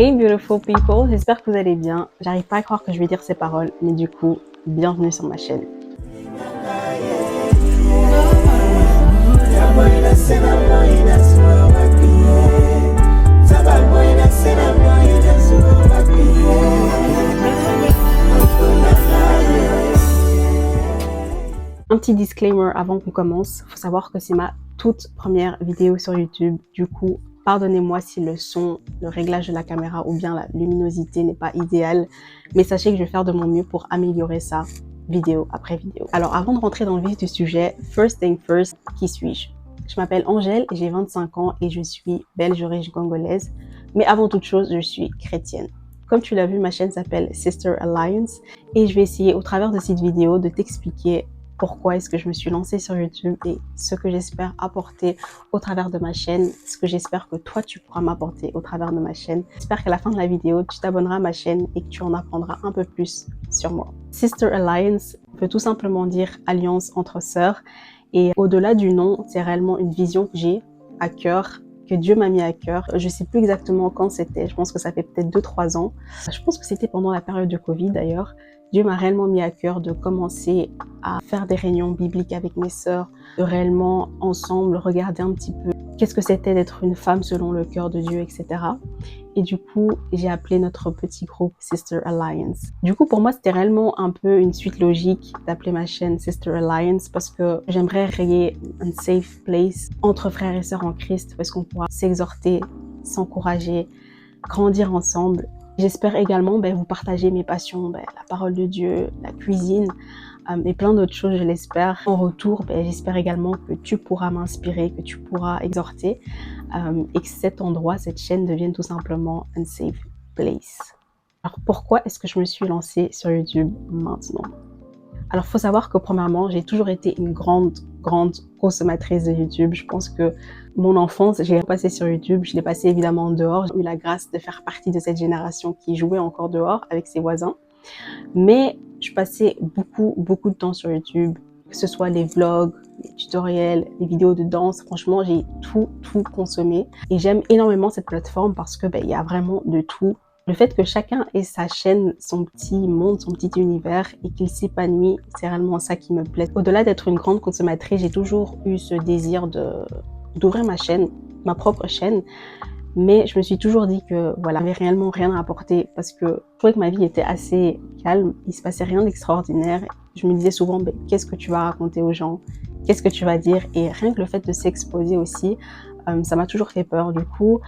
Hey beautiful people, j'espère que vous allez bien. J'arrive pas à croire que je vais dire ces paroles, mais du coup, bienvenue sur ma chaîne. Un petit disclaimer avant qu'on commence, faut savoir que c'est ma toute première vidéo sur YouTube. Du coup, pardonnez-moi si le son, le réglage de la caméra ou bien la luminosité n'est pas idéal, mais sachez que je vais faire de mon mieux pour améliorer ça vidéo après vidéo. Alors avant de rentrer dans le vif du sujet, first thing first, qui suis-je? Je m'appelle Angèle, j'ai 25 ans et je suis belge d'origine congolaise, mais avant toute chose, je suis chrétienne. Comme tu l'as vu, ma chaîne s'appelle Sister Alliance et je vais essayer au travers de cette vidéo de t'expliquer pourquoi est-ce que je me suis lancée sur YouTube et ce que j'espère apporter au travers de ma chaîne, ce que j'espère que toi tu pourras m'apporter au travers de ma chaîne. J'espère qu'à la fin de la vidéo, tu t'abonneras à ma chaîne et que tu en apprendras un peu plus sur moi. Sister Alliance veut tout simplement dire alliance entre sœurs et au-delà du nom, c'est réellement une vision que j'ai à cœur, que Dieu m'a mis à cœur. Je sais plus exactement quand c'était, je pense que ça fait peut-être 2-3 ans. Je pense que c'était pendant la période de Covid d'ailleurs. Dieu m'a réellement mis à cœur de commencer à faire des réunions bibliques avec mes sœurs, de réellement ensemble regarder un petit peu qu'est-ce que c'était d'être une femme selon le cœur de Dieu, etc. Et du coup, j'ai appelé notre petit groupe Sister Alliance. Du coup, pour moi, c'était réellement un peu une suite logique d'appeler ma chaîne Sister Alliance parce que j'aimerais créer un safe place entre frères et sœurs en Christ parce qu'on pourra s'exhorter, s'encourager, grandir ensemble. J'espère également vous partager mes passions, la parole de Dieu, la cuisine et plein d'autres choses, je l'espère. En retour, j'espère également que tu pourras m'inspirer, que tu pourras exhorter et que cet endroit, cette chaîne devienne tout simplement un safe place. Alors pourquoi est-ce que je me suis lancée sur YouTube maintenant? Alors, faut savoir que premièrement, j'ai toujours été une grande consommatrice de YouTube. Je pense que mon enfance, je l'ai passée sur YouTube. Je l'ai passée évidemment dehors. J'ai eu la grâce de faire partie de cette génération qui jouait encore dehors avec ses voisins. Mais je passais beaucoup de temps sur YouTube, que ce soit les vlogs, les tutoriels, les vidéos de danse. Franchement, j'ai tout consommé. Et j'aime énormément cette plateforme parce que y a vraiment de tout. Le fait que chacun ait sa chaîne, son petit monde, son petit univers et qu'il s'épanouit, c'est réellement ça qui me plaît. Au-delà d'être une grande consommatrice, j'ai toujours eu ce désir d'ouvrir ma chaîne, ma propre chaîne. Mais je me suis toujours dit que voilà, j'avais réellement rien à apporter parce que je trouvais que ma vie était assez calme, il se passait rien d'extraordinaire. Je me disais souvent, qu'est-ce que tu vas raconter aux gens? Qu'est-ce que tu vas dire? Et rien que le fait de s'exposer aussi, ça m'a toujours fait peur. Du coup,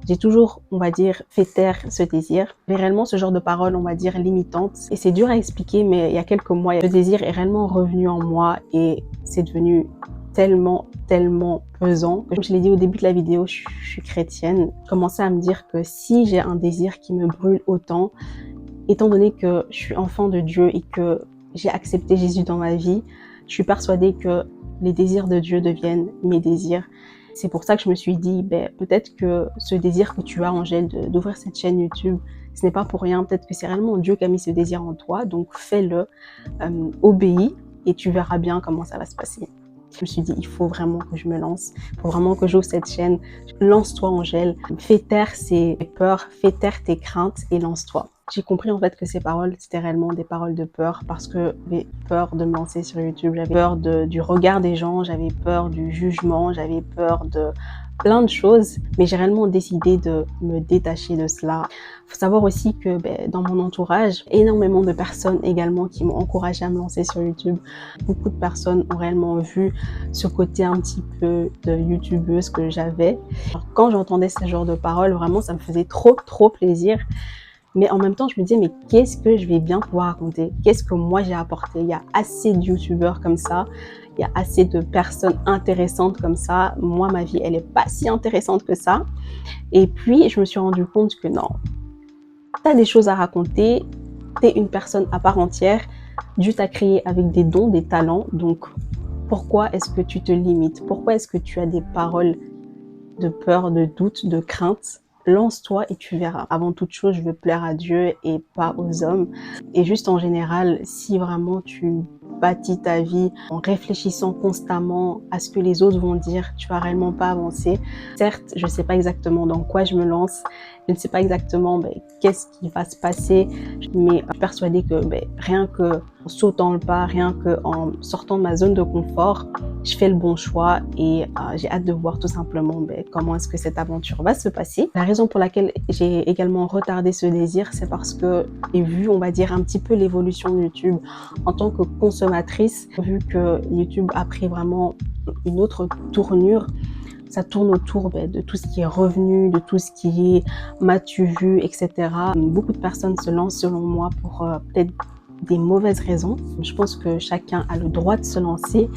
j'ai toujours, on va dire, fait taire ce désir. Mais réellement, ce genre de paroles, on va dire, limitantes. Et c'est dur à expliquer, mais il y a quelques mois, le désir est réellement revenu en moi et c'est devenu tellement pesant. Comme je l'ai dit au début de la vidéo, je suis chrétienne. Je commençais à me dire que si j'ai un désir qui me brûle autant, étant donné que je suis enfant de Dieu et que j'ai accepté Jésus dans ma vie, je suis persuadée que les désirs de Dieu deviennent mes désirs. C'est pour ça que je me suis dit, peut-être que ce désir que tu as, Angèle, d'ouvrir cette chaîne YouTube, ce n'est pas pour rien. Peut-être que c'est réellement Dieu qui a mis ce désir en toi. Donc fais-le, obéis et tu verras bien comment ça va se passer. Je me suis dit, il faut vraiment que je me lance. Il faut vraiment que j'ouvre cette chaîne. Lance-toi, Angèle. Fais taire tes peurs, fais taire tes craintes et lance-toi. J'ai compris en fait que ces paroles, c'était réellement des paroles de peur parce que j'avais peur de me lancer sur YouTube, j'avais peur du regard des gens, j'avais peur du jugement, j'avais peur de plein de choses, mais j'ai réellement décidé de me détacher de cela. Il faut savoir aussi que dans mon entourage, énormément de personnes également qui m'ont encouragée à me lancer sur YouTube. Beaucoup de personnes ont réellement vu ce côté un petit peu de youtubeuse que j'avais. Quand j'entendais ce genre de paroles, vraiment ça me faisait trop plaisir. Mais en même temps, je me disais, mais qu'est-ce que je vais bien pouvoir raconter? Qu'est-ce que moi j'ai apporté? Il y a assez de youtubeurs comme ça. Il y a assez de personnes intéressantes comme ça. Moi, ma vie, elle est pas si intéressante que ça. Et puis, je me suis rendu compte que non. Tu as des choses à raconter. Tu es une personne à part entière. Dieu t'a créé avec des dons, des talents. Donc, pourquoi est-ce que tu te limites? Pourquoi est-ce que tu as des paroles de peur, de doute, de crainte? Lance-toi et tu verras. Avant toute chose, je veux plaire à Dieu et pas aux hommes. Et juste en général, si vraiment tu bâtis ta vie en réfléchissant constamment à ce que les autres vont dire, tu vas réellement pas avancer. Certes, je sais pas exactement dans quoi je me lance Je ne sais pas exactement qu'est-ce qui va se passer, mais je suis persuadée que rien qu'en sautant le pas, rien qu'en sortant de ma zone de confort, je fais le bon choix et j'ai hâte de voir tout simplement comment est-ce que cette aventure va se passer. La raison pour laquelle j'ai également retardé ce désir, c'est parce que j'ai vu, on va dire, un petit peu l'évolution de YouTube en tant que consommatrice, vu que YouTube a pris vraiment une autre tournure. Ça tourne autour de tout ce qui est revenu, de tout ce qui est m'as-tu vu, etc. Beaucoup de personnes se lancent selon moi pour peut-être des mauvaises raisons. Je pense que chacun a le droit de se lancer,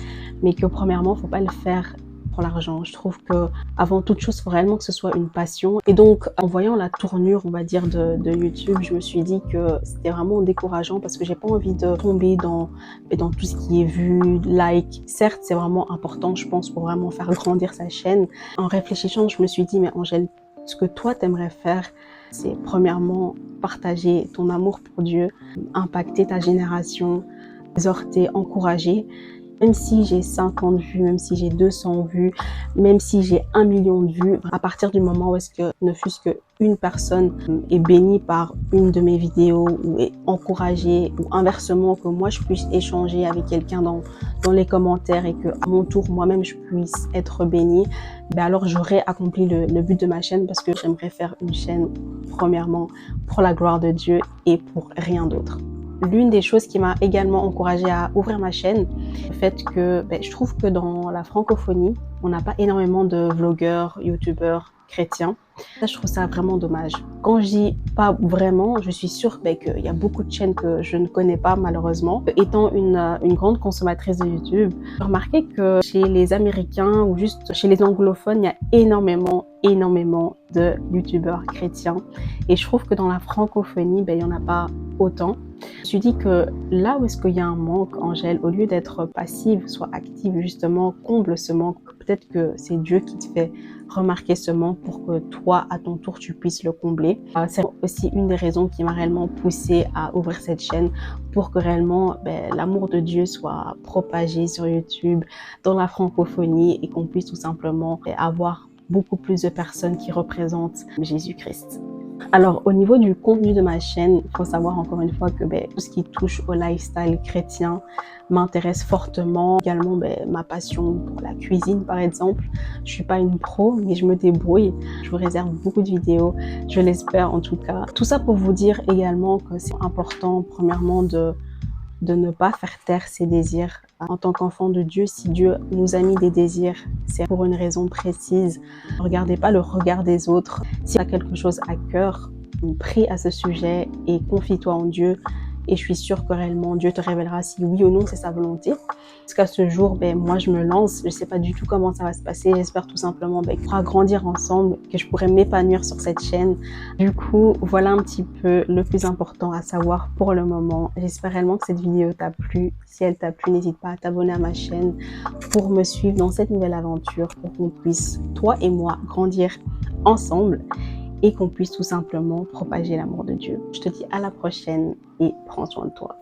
mais que premièrement, il ne faut pas le faire pour l'argent. Je trouve que avant toute chose, il faut réellement que ce soit une passion. Et donc, en voyant la tournure, on va dire, de YouTube, je me suis dit que c'était vraiment décourageant parce que j'ai pas envie de tomber dans tout ce qui est vu, like. Certes, c'est vraiment important, je pense, pour vraiment faire grandir sa chaîne. En réfléchissant, je me suis dit, mais Angèle, ce que toi, t'aimerais faire, c'est premièrement partager ton amour pour Dieu, impacter ta génération, exhorter, encourager. Même si j'ai 50 vues, même si j'ai 200 vues, même si j'ai 1 million de vues, à partir du moment où est-ce que ne fût-ce qu'une personne est bénie par une de mes vidéos ou est encouragée, ou inversement que moi je puisse échanger avec quelqu'un dans les commentaires et que à mon tour moi-même je puisse être bénie, alors j'aurai accompli le but de ma chaîne parce que j'aimerais faire une chaîne premièrement pour la gloire de Dieu et pour rien d'autre. L'une des choses qui m'a également encouragée à ouvrir ma chaîne, le fait que je trouve que dans la francophonie, on n'a pas énormément de vlogueurs, youtubeurs chrétiens. Ça, je trouve ça vraiment dommage. Quand je dis pas vraiment, je suis sûre qu'il y a beaucoup de chaînes que je ne connais pas malheureusement. Étant une grande consommatrice de YouTube, j'ai remarqué que chez les Américains ou juste chez les anglophones, il y a énormément de youtubeurs chrétiens. Et je trouve que dans la francophonie, il n'y en a pas autant. Je me suis dit que là où est-ce qu'il y a un manque, Angèle, au lieu d'être passive, sois active justement, comble ce manque. Peut-être que c'est Dieu qui te fait remarquer ce manque pour que toi, à ton tour, tu puisses le combler. C'est aussi une des raisons qui m'a réellement poussée à ouvrir cette chaîne pour que réellement l'amour de Dieu soit propagé sur YouTube, dans la francophonie et qu'on puisse tout simplement avoir beaucoup plus de personnes qui représentent Jésus-Christ. Alors, au niveau du contenu de ma chaîne, il faut savoir encore une fois que tout ce qui touche au lifestyle chrétien m'intéresse fortement. Également, ma passion pour la cuisine, par exemple. Je suis pas une pro, mais je me débrouille. Je vous réserve beaucoup de vidéos, je l'espère en tout cas. Tout ça pour vous dire également que c'est important, premièrement, de ne pas faire taire ses désirs. En tant qu'enfant de Dieu, si Dieu nous a mis des désirs, c'est pour une raison précise. Ne regardez pas le regard des autres. Si tu as quelque chose à cœur, prie à ce sujet et confie-toi en Dieu. Et je suis sûre que réellement Dieu te révélera si oui ou non c'est sa volonté. Jusqu'à ce jour, moi je me lance. Je ne sais pas du tout comment ça va se passer. J'espère tout simplement qu'on pourra grandir ensemble, que je pourrai m'épanouir sur cette chaîne. Du coup, voilà un petit peu le plus important à savoir pour le moment. J'espère réellement que cette vidéo t'a plu. Si elle t'a plu, n'hésite pas à t'abonner à ma chaîne pour me suivre dans cette nouvelle aventure, pour qu'on puisse, toi et moi, grandir ensemble et qu'on puisse tout simplement propager l'amour de Dieu. Je te dis à la prochaine et prends soin de toi.